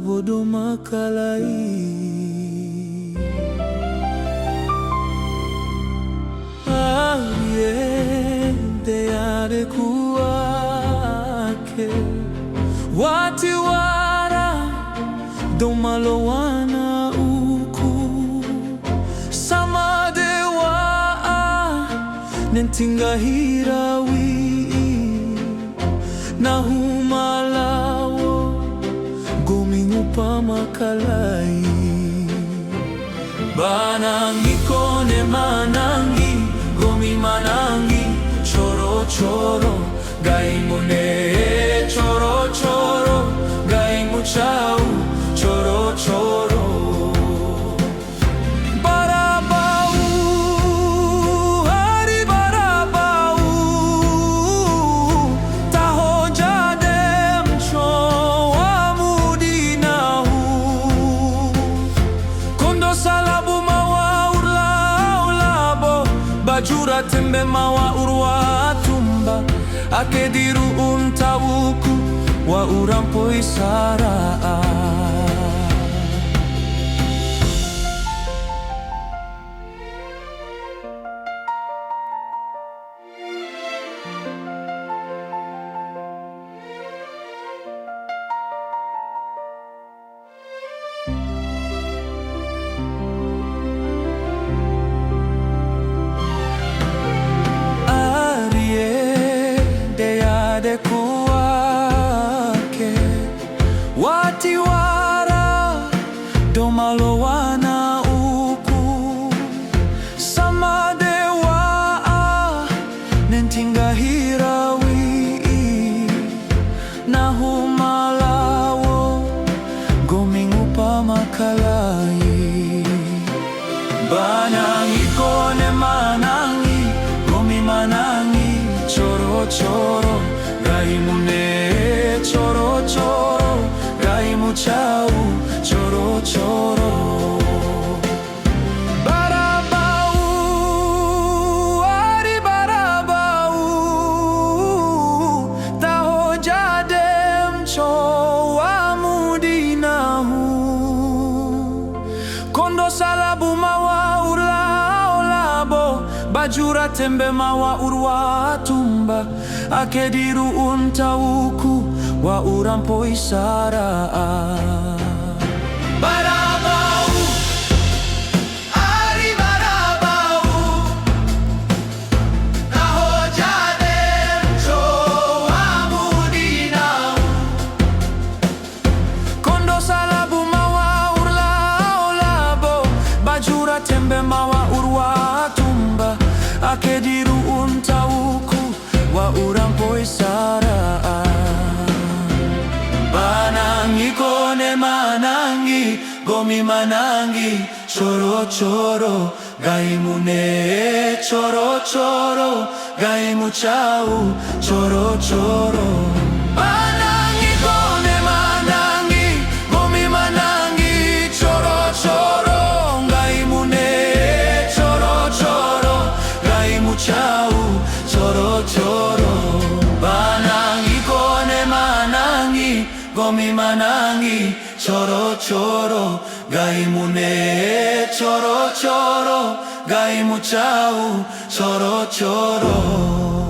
bodo makalai. Ariende ade kuake wati wara domalowana uku sama dewa nentinga hirawi na humalawo gomingu pamakalai. Banangi kone manangi gomi manangi choro choro gaimune choro choro gaimu chau choro choro. Barabau hari barabau taho jadem choa mudinahu kondo salabu mawa urlabo bajura tembe mawa urwa tumba akediru untawuku wa urampo isaraa. Wati wara domalowana uku sama dewa nentinga hirawi na humalawo gomingu pamakalai. Banangi kone manangi gomi manangi choro choro gaimune choro choro gaimu chau choro choro. Barabau ari barabau taho jadem choa mudinahu kondo salabu mawa urlabo bajura tembe mawa urwa tumba akediru untawuku wa urampo isaraa. Barabau ari barabau taho jadem choa mudinahu kondo salabu mawa urlabo bajura tembe mawa urwa tumba akediru untawuku wa urampo isaraa. Banangi kone manangi gomi manangi choro choro gaimune choro choro gaimu chau choro choro. Banangi kone manangi gomi manangi choro choro gaimune choro choro gaimu chau choro choro. Banangi kone manangi gomi manangi choro choro gaimune choro choro gaimu chau choro choro.